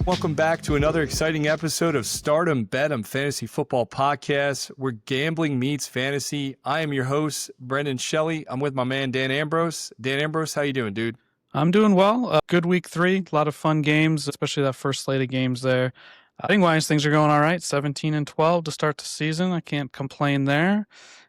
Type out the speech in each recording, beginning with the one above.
Welcome back to another exciting episode of Stardom Bed'em Fantasy Football Podcast, where gambling meets fantasy. I am your host, Brendan Shelly. I'm with my man, Dan Ambrose. Dan Ambrose, how you doing, dude? I'm doing well. Good week 3. A lot of fun games, especially that first slate of games there. I think things are going all right. 17-12 to start the season. I can't complain there.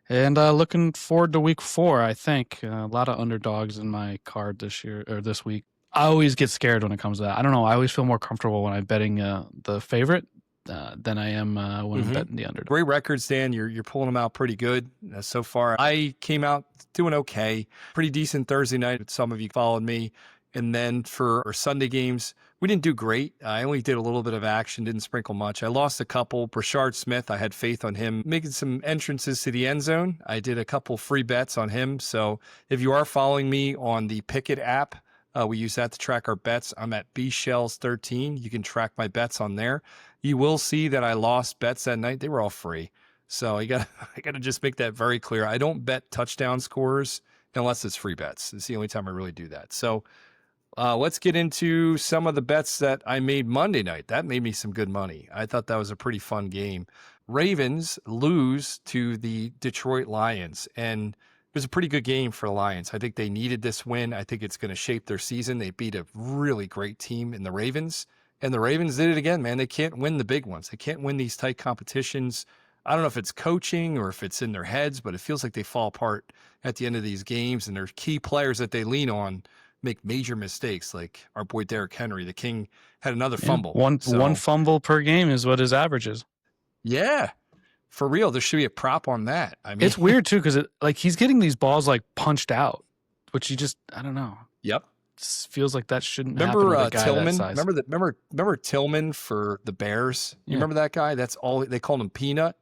And looking forward to week 4, I think. A lot of underdogs in my card this week. I always get scared when it comes to that. I don't know. I always feel more comfortable when I'm betting the favorite than I am when I'm betting the underdog. Great records, Dan. You're pulling them out pretty good so far. I came out doing okay. Pretty decent Thursday night. Some of you followed me. And then for our Sunday games, we didn't do great. I only did a little bit of action, didn't sprinkle much. I lost a couple. Brashard Smith, I had faith on him making some entrances to the end zone. I did a couple free bets on him. So if you are following me on the Pickett app, we use that to track our bets. I'm at bshells13. You can track my bets on there. You will see that I lost bets that night. They were all free. So I got to just make that very clear. I don't bet touchdown scores unless it's free bets. It's the only time I really do that. So let's get into some of the bets that I made Monday night. That made me some good money. I thought that was a pretty fun game. Ravens lose to the Detroit Lions, and it was a pretty good game for the Lions. I think they needed this win. I think it's going to shape their season. They beat a really great team in the Ravens, and the Ravens did it again, man. They can't win the big ones. They can't win these tight competitions. I don't know if it's coaching or if it's in their heads, but it feels like they fall apart at the end of these games, and their key players that they lean on make major mistakes, like our boy Derrick Henry. The King had another fumble. One fumble per game is what his average is. Yeah. For real, there should be a prop on that. I mean, it's weird too because he's getting these balls punched out, which I don't know. Yep, it feels like that shouldn't happen with a guy Tillman? that size. Remember Tillman for the Bears? You remember that guy? That's all they called him, Peanut.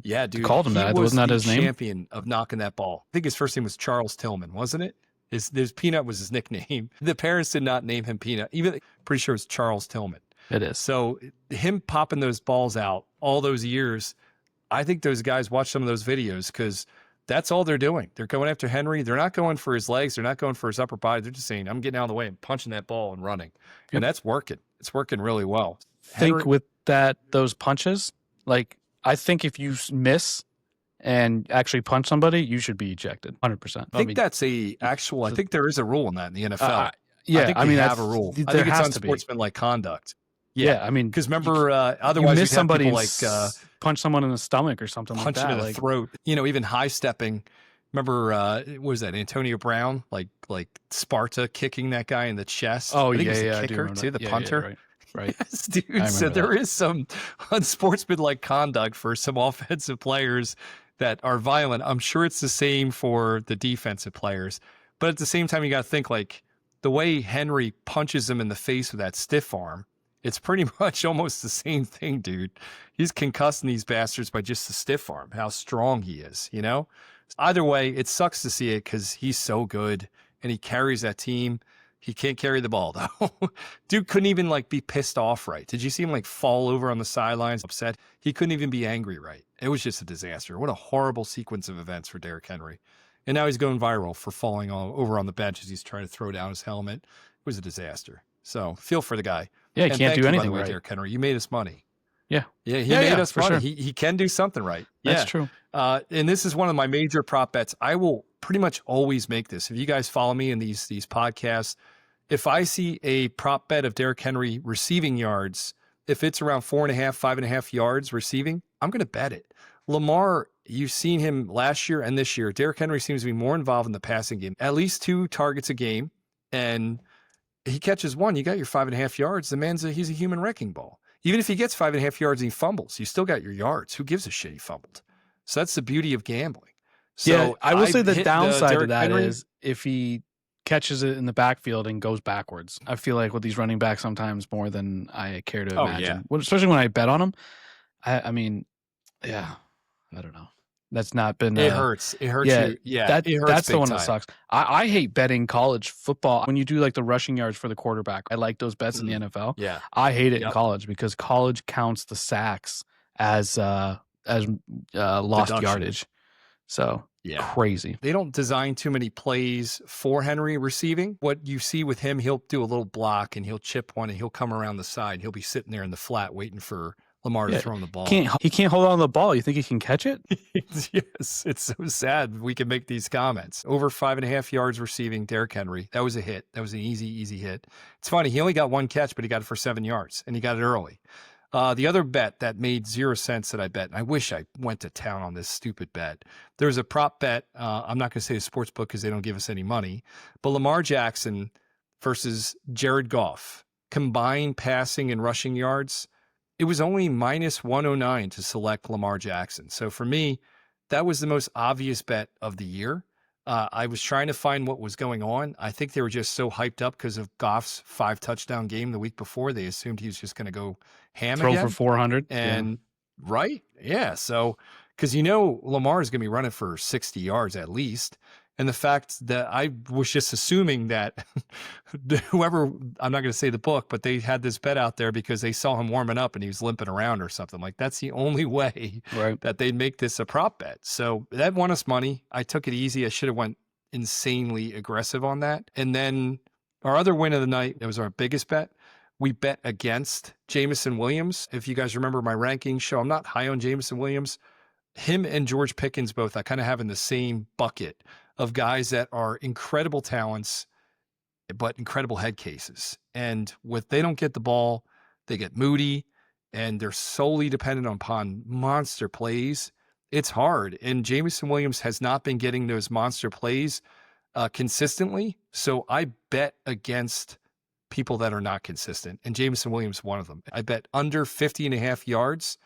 Yeah, dude, called him that. Wasn't that his name? Champion of knocking that ball. I think his first name was Charles Tillman, wasn't it? His Peanut was his nickname. The parents did not name him Peanut. Even pretty sure it's Charles Tillman. It is. So him popping those balls out all those years. I think those guys watch some of those videos because that's all they're doing. They're going after Henry. They're not going for his legs. They're not going for his upper body. They're just saying, I'm getting out of the way and punching that ball and running. Yep. And that's working. It's working really well. Think with those punches, I think if you miss and actually punch somebody, you should be ejected 100%. I think that's I think there is a rule in that in the NFL. Yeah, I think they have a rule. I think it's unsportsmanlike conduct. Yeah, I mean, because remember, otherwise you miss somebody punch someone in the stomach or something like that. Punch in the throat. Even high stepping. Remember, what was that? Antonio Brown, like Sparta kicking that guy in the chest. Oh, I think yeah, it was the kicker too, the punter. Yeah, right. Yes, dude. So there is some unsportsmanlike conduct for some offensive players that are violent. I'm sure it's the same for the defensive players, but at the same time, you got to think the way Henry punches him in the face with that stiff arm. It's pretty much almost the same thing, dude. He's concussing these bastards by just the stiff arm, how strong he is, Either way, it sucks to see it because he's so good and he carries that team. He can't carry the ball, though. Dude couldn't even, be pissed off right. Did you see him, fall over on the sidelines, upset? He couldn't even be angry right. It was just a disaster. What a horrible sequence of events for Derrick Henry. And now he's going viral for falling over on the bench as he's trying to throw down his helmet. It was a disaster. So feel for the guy. Yeah, he can't do anything right. Derrick Henry, you made us money. Yeah. Yeah, he made us money. Sure. He can do something right. That's true. And this is one of my major prop bets. I will pretty much always make this. If you guys follow me in these podcasts, if I see a prop bet of Derrick Henry receiving yards, if it's around 4.5, 5.5 yards receiving, I'm going to bet it. Lamar, you've seen him last year and this year. Derrick Henry seems to be more involved in the passing game, at least 2 targets a game. And he catches one, you got your 5.5 yards. The he's a human wrecking ball. Even if he gets 5.5 yards and he fumbles, you still got your yards. Who gives a shit he fumbled? So that's the beauty of gambling. So yeah, I will say the downside to that is if he catches it in the backfield and goes backwards. I feel like with these running backs sometimes more than I care to imagine. Yeah. Especially when I bet on them. I mean, yeah, I don't know. That's not been. It hurts. It hurts. Yeah, you. Yeah. It hurts. That's the one that sucks. I hate betting college football. When you do the rushing yards for the quarterback, I like those bets in the NFL. Yeah. I hate it in college because college counts the sacks as lost yardage. So Yeah. crazy. They don't design too many plays for Henry receiving. What you see with him, he'll do a little block and he'll chip one and he'll come around the side. He'll be sitting there in the flat waiting for Lamar to Yeah, throw him the ball. he can't hold on to the ball. You think he can catch it? Yes, it's so sad we can make these comments. Over 5.5 yards receiving, Derrick Henry. That was a hit. That was an easy hit. It's funny. He only got one catch, but he got it for 7 yards, and he got it early. The other bet that made 0 cents that I bet, and I wish I went to town on this stupid bet. There was a prop bet. I'm not going to say the sports book because they don't give us any money, but Lamar Jackson versus Jared Goff, combined passing and rushing yards. It was only minus 109 to select Lamar Jackson. So for me, that was the most obvious bet of the year. I was trying to find what was going on. I think they were just so hyped up because of Goff's 5-touchdown game the week before. They assumed he was just going to go ham Throw again. for 400. And right. Yeah. So, because Lamar is going to be running for 60 yards at least. And the fact that I was just assuming that whoever, I'm not going to say the book, but they had this bet out there because they saw him warming up and he was limping around or something. Like, that's the only way that they'd make this a prop bet. So that won us money. I took it easy. I should have went insanely aggressive on that. And then our other win of the night, it was our biggest bet. We bet against Jameson Williams. If you guys remember my ranking show, I'm not high on Jameson Williams. Him and George Pickens both, I kind of have in the same bucket of guys that are incredible talents, but incredible head cases. And they don't get the ball, they get moody, and they're solely dependent upon monster plays. It's hard. And Jameson Williams has not been getting those monster plays consistently. So I bet against people that are not consistent. And Jameson Williams, one of them. I bet under 50.5 yards.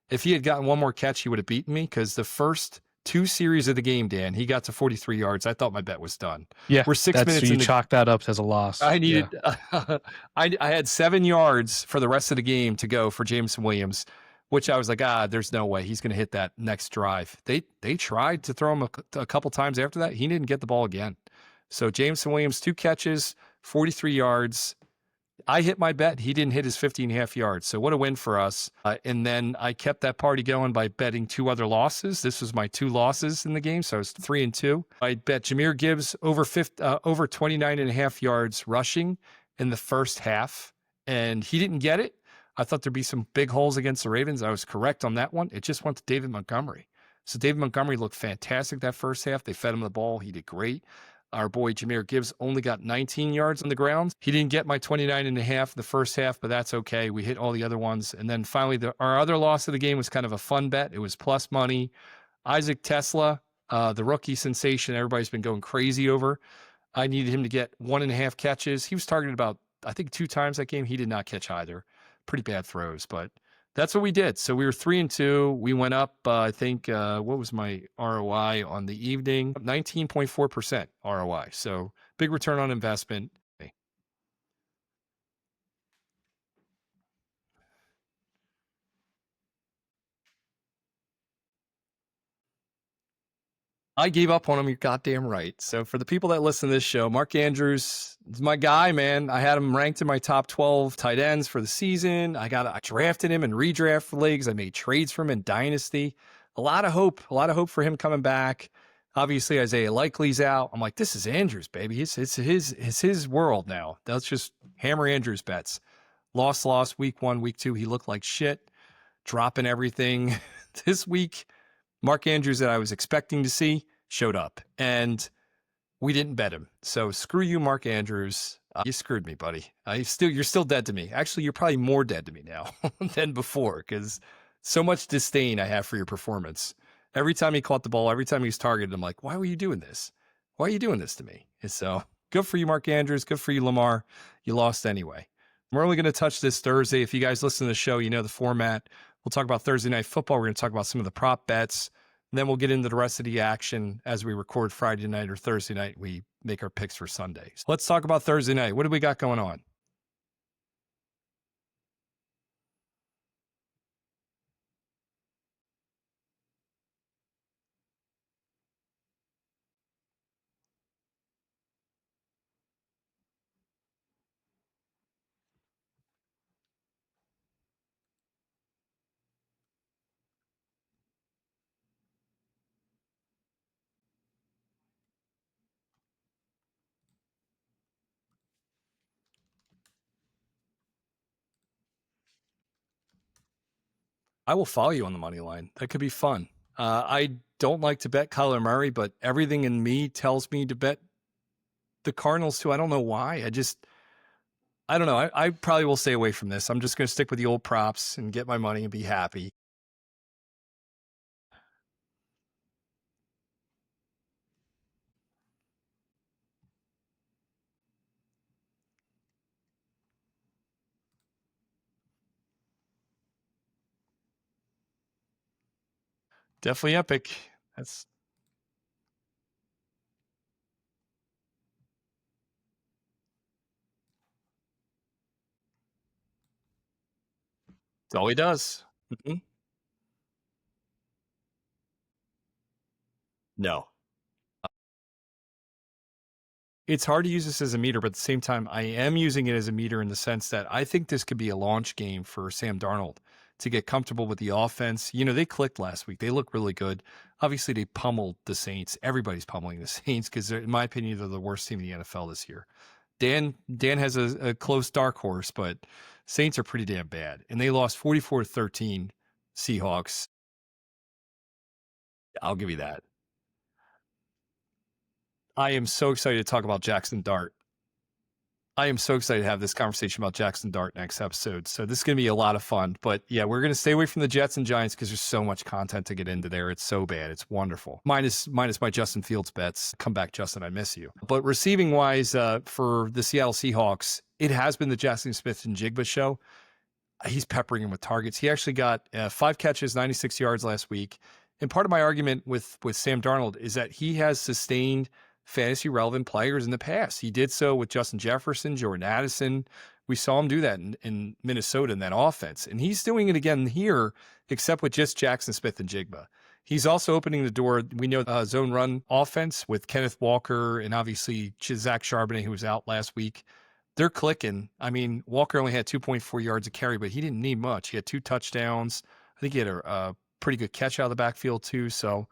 If he had gotten one more catch, he would have beaten me because the first 2 series of the game, Dan, he got to 43 yards. I thought my bet was done. Yeah, we're 6 minutes. So you chalk that up as a loss. I needed. I had 7 yards for the rest of the game to go for Jameson Williams, which I was like, there's no way he's going to hit that next drive. They tried to throw him a couple times after that. He didn't get the ball again. So Jameson Williams, 2 catches, 43 yards. I hit my bet. He didn't hit his 50.5 yards. So what a win for us. And then I kept that party going by betting 2 other losses. This was my 2 losses in the game. So I was 3-2. I bet Jahmyr Gibbs over 29.5 yards rushing in the first half. And he didn't get it. I thought there'd be some big holes against the Ravens. I was correct on that one. It just went to David Montgomery. So David Montgomery looked fantastic that first half. They fed him the ball. He did great. Our boy Jahmyr Gibbs only got 19 yards on the ground. He didn't get my 29.5 in the first half, but that's okay. We hit all the other ones. And then finally, our other loss of the game was kind of a fun bet. It was plus money. Isaac Tesla, the rookie sensation, everybody's been going crazy over. I needed him to get 1.5 catches. He was targeted about, I think, 2 times that game. He did not catch either. Pretty bad throws, but that's what we did. So we were 3-2. We went up, I think, what was my ROI on the evening? 19.4% ROI. So big return on investment. I gave up on him. You're goddamn right. So for the people that listen to this show, Mark Andrews is my guy, man. I had him ranked in my top 12 tight ends for the season. I drafted him in redraft leagues. I made trades for him in Dynasty. A lot of hope for him coming back. Obviously, Isaiah Likely's out. I'm like, this is Andrews, baby. It's his world now. Let's just hammer Andrews bets. Loss, week 1, week 2. He looked like shit, dropping everything. This week, Mark Andrews that I was expecting to see showed up, and we didn't bet him. So screw you, Mark Andrews. You screwed me, buddy. You're still dead to me. Actually, you're probably more dead to me now than before because so much disdain I have for your performance. Every time he caught the ball, every time he was targeted, I'm like, why were you doing this? Why are you doing this to me? And so good for you, Mark Andrews. Good for you, Lamar. You lost anyway. We're only going to touch this Thursday. If you guys listen to the show, you know the format. We'll talk about Thursday Night Football. We're going to talk about some of the prop bets. And then we'll get into the rest of the action as we record Friday night or Thursday night. We make our picks for Sunday. So let's talk about Thursday night. What do we got going on? I will follow you on the money line. That could be fun. I don't like to bet Kyler Murray, but everything in me tells me to bet the Cardinals too. I don't know why. I don't know. I probably will stay away from this. I'm just going to stick with the old props and get my money and be happy. Definitely epic. That's all he does. Mhm. No. It's hard to use this as a meter, but at the same time, I am using it as a meter in the sense that I think this could be a launch game for Sam Darnold to get comfortable with the offense. You know, they clicked last week. They look really good. Obviously, they pummeled the Saints. Everybody's pummeling the Saints because, in my opinion, they're the worst team in the NFL this year. Dan has a close dark horse, but Saints are pretty damn bad. And they lost 44-13 Seahawks. I'll give you that. I am so excited to talk about Jackson Dart. I am so excited to have this conversation about Jackson Dart next episode. So this is going to be a lot of fun. But yeah, we're going to stay away from the Jets and Giants because there's so much content to get into there. It's so bad. It's wonderful. Minus my Justin Fields bets. Come back, Justin. I miss you. But receiving wise, for the Seattle Seahawks, it has been the Jackson Smith and Jigba show. He's peppering him with targets. He actually got 5 catches, 96 yards last week. And part of my argument with Sam Darnold is that he has sustained fantasy relevant players in the past. He did so with Justin Jefferson, Jordan Addison. We saw him do that in Minnesota in that offense. And he's doing it again here, except with just Jackson Smith and Jigba. He's also opening the door. We know zone run offense with Kenneth Walker and obviously Zach Charbonnet, who was out last week. They're clicking. I mean, Walker only had 2.4 yards of carry, but he didn't need much. He had 2 touchdowns. I think he had a pretty good catch out of the backfield too. So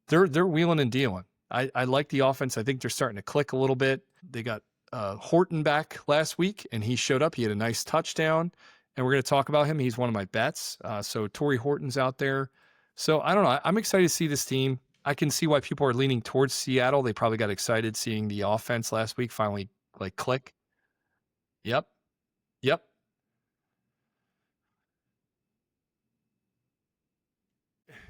they're wheeling and dealing. I like the offense. I think they're starting to click a little bit. They got Horton back last week, and he showed up. He had a nice touchdown, and we're going to talk about him. He's one of my bets. So Torrey Horton's out there. So I don't know. I'm excited to see this team. I can see why people are leaning towards Seattle. They probably got excited seeing the offense last week finally click. Yep. Yep.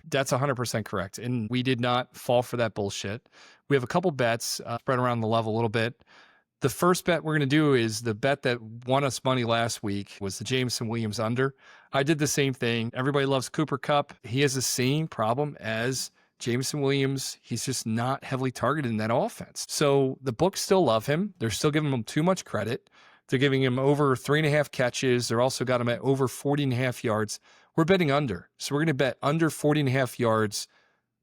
That's 100% correct. And we did not fall for that bullshit. We have a couple bets spread around the level a little bit. The first bet we're going to do is the bet that won us money last week was the Jameson Williams under. I did the same thing. Everybody loves Cooper Kupp. He has the same problem as Jameson Williams. He's just not heavily targeted in that offense. So the books still love him. They're still giving him too much credit. They're giving him over 3.5 catches. They're also got him at over 40.5 yards. We're betting under. So we're going to bet under 40.5 yards.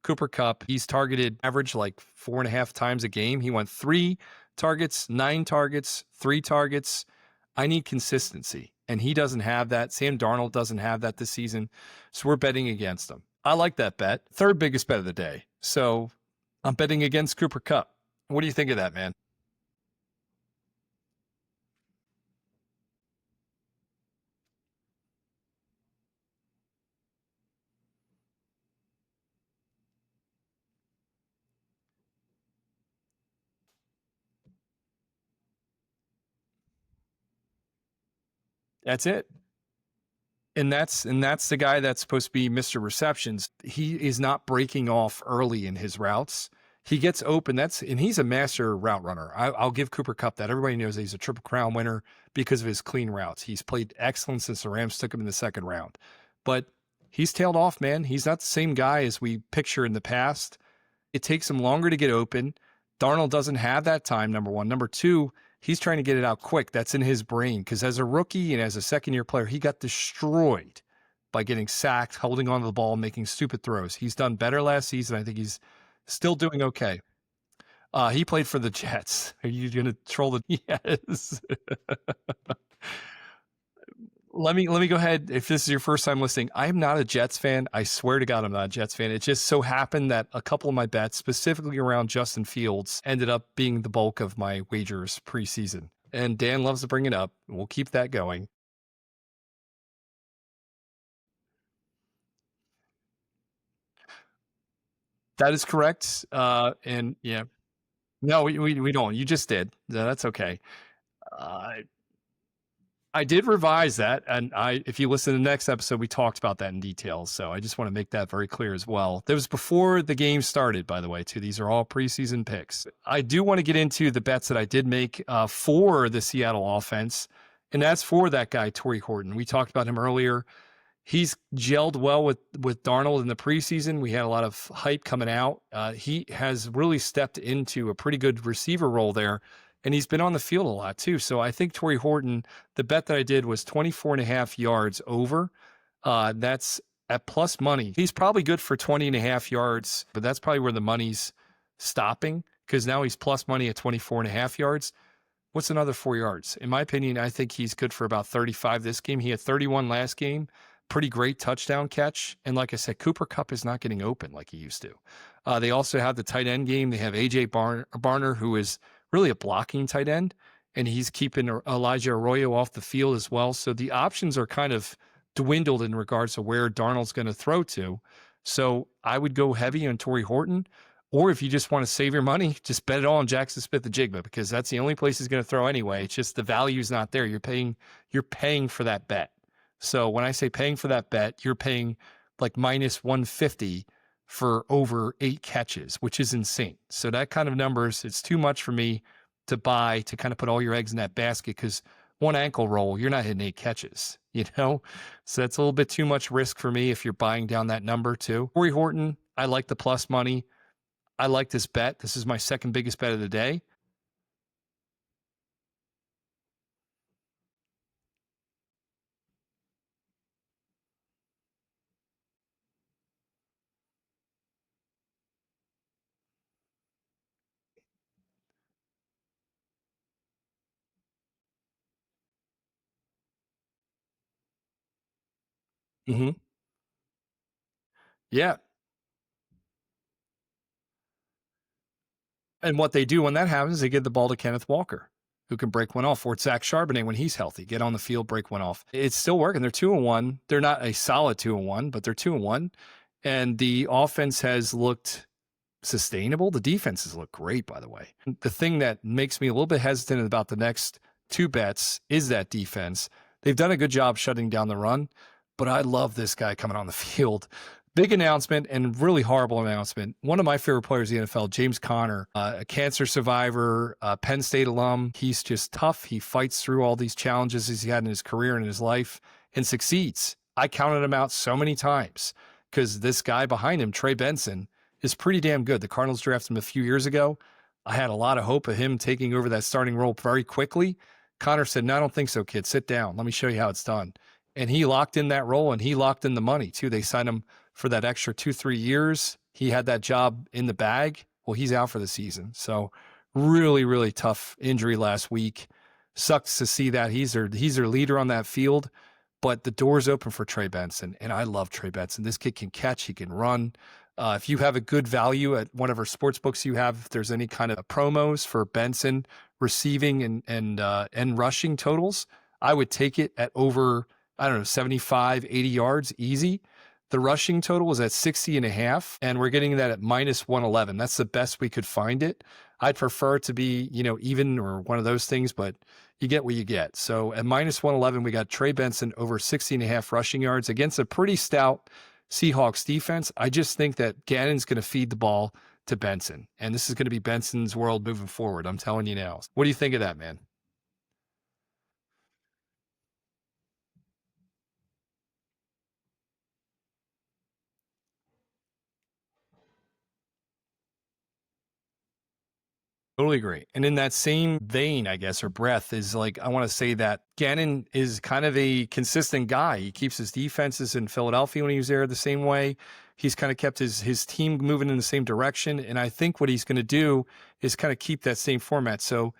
Cooper Kupp, he's targeted average like 4.5 times a game. He went 3 targets, 9 targets, 3 targets. I need consistency. And he doesn't have that. Sam Darnold doesn't have that this season. So we're betting against him. I like that bet. Third biggest bet of the day. So I'm betting against Cooper Kupp. What do you think of that, man? That's it. And that's the guy that's supposed to be Mr. Receptions. He is not breaking off early in his routes. He gets open. And he's a master route runner. I'll give Cooper Kupp that. Everybody knows he's a Triple Crown winner because of his clean routes. He's played excellent since the Rams took him in the second round. But he's tailed off, man. He's not the same guy as we picture in the past. It takes him longer to get open. Darnold doesn't have that time, number one. Number two, he's trying to get it out quick. That's in his brain because as a rookie and as a second-year player, he got destroyed by getting sacked, holding onto the ball, making stupid throws. He's done better last season. I think he's still doing okay. He played for the Jets. Are you going to troll the Yes. Let me go ahead. If this is your first time listening, I'm not a Jets fan. I swear to God, I'm not a Jets fan. It just so happened that a couple of my bets, specifically around Justin Fields, ended up being the bulk of my wagers preseason. And Dan loves to bring it up. We'll keep that going. That is correct. And yeah, no, we don't. You just did. That's okay. Uh, I did revise that, and if you listen to the next episode, we talked about that in detail. So I just want to make that very clear as well. That was before the game started, by the way, too. These are all preseason picks. I do want to get into the bets that I did make for the Seattle offense, and that's for that guy, Torrey Horton. We talked about him earlier. He's gelled well with Darnold in the preseason. We had a lot of hype coming out. He has really stepped into a pretty good receiver role there, and he's been on the field a lot too. So I think Torrey Horton, the bet that I did was 24.5 yards over. That's at plus money. He's probably good for 20.5 yards, but that's probably where the money's stopping because now he's plus money at 24.5 yards. What's another 4 yards? In my opinion, I think he's good for about 35 this game. He had 31 last game. Pretty great touchdown catch. And like I said, Cooper Kupp is not getting open like he used to. They also have the tight end game. They have A.J. Barner, who is really a blocking tight end, and he's keeping Elijah Arroyo off the field as well. So the options are kind of dwindled in regards to where Darnold's going to throw to. So I would go heavy on Torrey Horton. Or if you just want to save your money, just bet it all on Jackson Smith-Njigba because that's the only place he's going to throw anyway. It's just the value's not there. You're paying for that bet. So when I say paying for that bet, you're paying like minus 150 for over 8 catches, which is insane. So that kind of numbers, it's too much for me to buy to kind of put all your eggs in that basket because one ankle roll, you're not hitting 8 catches, you know? So that's a little bit too much risk for me if you're buying down that number too. Torrey Horton, I like the plus money. I like this bet. This is my second biggest bet of the day. Mm-hmm. Yeah. And what they do when that happens, they give the ball to Kenneth Walker, who can break one off, or Zach Charbonnet when he's healthy. Get on the field, break one off. It's still working. They're 2-1. They're not a solid 2-1, but they're 2-1. And the offense has looked sustainable. The defense has looked great, by the way. The thing that makes me a little bit hesitant about the next 2 bets is that defense. They've done a good job shutting down the run, but I love this guy coming on the field. Big announcement and really horrible announcement. One of my favorite players in the NFL, James Conner, a cancer survivor, Penn State alum. He's just tough. He fights through all these challenges he's had in his career and in his life and succeeds. I counted him out so many times because this guy behind him, Trey Benson, is pretty damn good. The Cardinals drafted him a few years ago. I had a lot of hope of him taking over that starting role very quickly. Conner said, "No, I don't think so, kid. Sit down. Let me show you how it's done." And he locked in that role, and he locked in the money, too. They signed him for that extra 2-3 years. He had that job in the bag. Well, he's out for the season. So really, really tough injury last week. Sucks to see that. He's their leader on that field. But the door's open for Trey Benson, and I love Trey Benson. This kid can catch. He can run. If you have a good value at whatever sports books you have, if there's any kind of promos for Benson receiving and rushing totals, I would take it at over, 75, 80 yards, easy. The rushing total was at 60.5, and we're getting that at minus 111. That's the best we could find it. I'd prefer it to be, even or one of those things, but you get what you get. So at minus 111, we got Trey Benson over 60.5 rushing yards against a pretty stout Seahawks defense. I just think that Gannon's going to feed the ball to Benson, and this is going to be Benson's world moving forward. I'm telling you now. What do you think of that, man? Totally agree. And in that same vein, I guess, or breath, is like, I want to say that Gannon is kind of a consistent guy. He keeps his defenses in Philadelphia when he was there the same way. He's kind of kept his team moving in the same direction. And I think what he's going to do is kind of keep that same format. So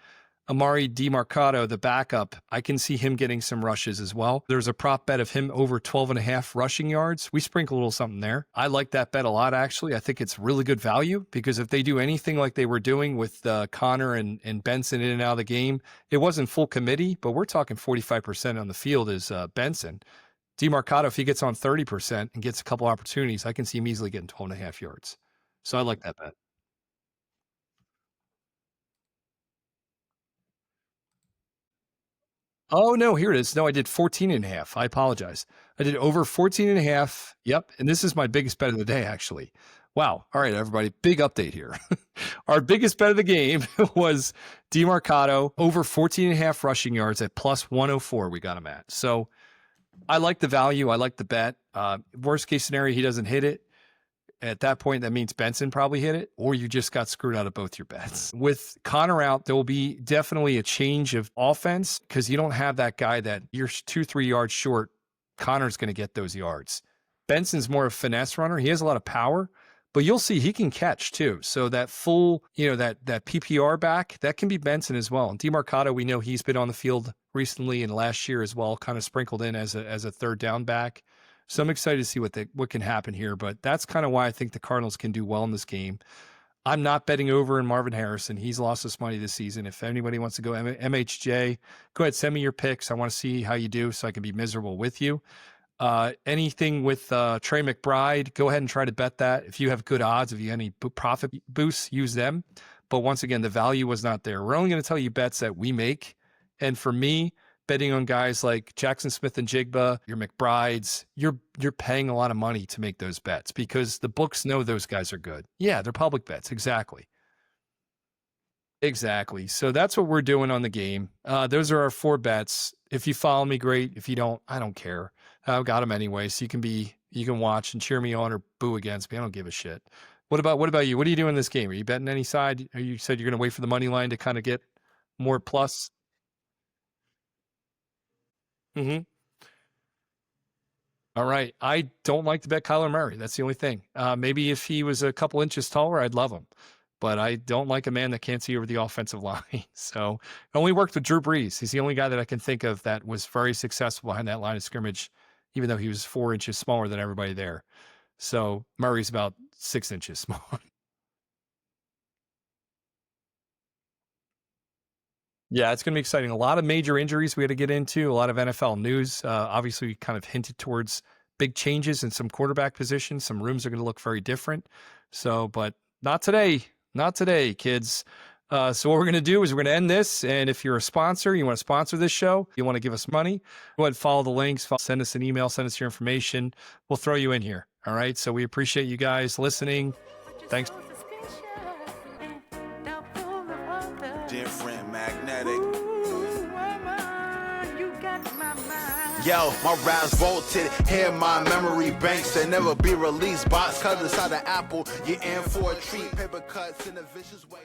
Amari DiMarcado, the backup, I can see him getting some rushes as well. There's a prop bet of him over 12.5 rushing yards. We sprinkle a little something there. I like that bet a lot, actually. I think it's really good value because if they do anything like they were doing with Conner and Benson in and out of the game, it wasn't full committee, but we're talking 45% on the field is Benson. DiMarcado, if he gets on 30% and gets a couple opportunities, I can see him easily getting 12.5 yards. So I like that bet. Oh, no, here it is. No, I did 14.5. I apologize. I did over 14.5. Yep. And this is my biggest bet of the day, actually. Wow. All right, everybody. Big update here. Our biggest bet of the game was DeMarcado over 14.5 rushing yards at plus 104. We got him at. So I like the value. I like the bet. Worst case scenario, he doesn't hit it. At that point, that means Benson probably hit it, or you just got screwed out of both your bets. With Connor out, there will be definitely a change of offense because you don't have that guy that you're 2-3 yards short. Connor's going to get those yards. Benson's more of a finesse runner. He has a lot of power, but you'll see he can catch too. So that full, that PPR back, that can be Benson as well. And DeMarcado, we know he's been on the field recently and last year as well, kind of sprinkled in as a third down back. So I'm excited to see what can happen here, but that's kind of why I think the Cardinals can do well in this game. I'm not betting over in Marvin Harrison. He's lost us money this season. If anybody wants to go MHJ, go ahead, send me your picks. I want to see how you do so I can be miserable with you. Anything with Trey McBride, go ahead and try to bet that. If you have good odds, if you have any profit boosts, use them. But once again, the value was not there. We're only going to tell you bets that we make. And for me, betting on guys like Jackson Smith and Jigba, your McBrides, you're paying a lot of money to make those bets because the books know those guys are good. Yeah, they're public bets. Exactly. Exactly. So that's what we're doing on the game. Those are our 4 bets. If you follow me, great. If you don't, I don't care. I've got them anyway. So you can watch and cheer me on or boo against me. I don't give a shit. What about you? What are you doing in this game? Are you betting any side? Or you said you're going to wait for the money line to kind of get more plus? Mm-hmm. All right. I don't like to bet Kyler Murray. That's the only thing. Maybe if he was a couple inches taller, I'd love him. But I don't like a man that can't see over the offensive line. So I only worked with Drew Brees. He's the only guy that I can think of that was very successful behind that line of scrimmage, even though he was 4 inches smaller than everybody there. So Murray's about 6 inches smaller. Yeah, it's going to be exciting. A lot of major injuries we had to get into, a lot of NFL news. Obviously, we kind of hinted towards big changes in some quarterback positions. Some rooms are going to look very different. So, but not today. Not today, kids. So what we're going to do is we're going to end this. And if you're a sponsor, you want to sponsor this show, you want to give us money, go ahead and follow the links, send us an email, send us your information. We'll throw you in here. All right. So we appreciate you guys listening. Thanks. Different magnetic. Yo, my raps volted, here my memory banks that never be released. Box cut inside the apple, you're in for a treat. Paper cuts in a vicious way.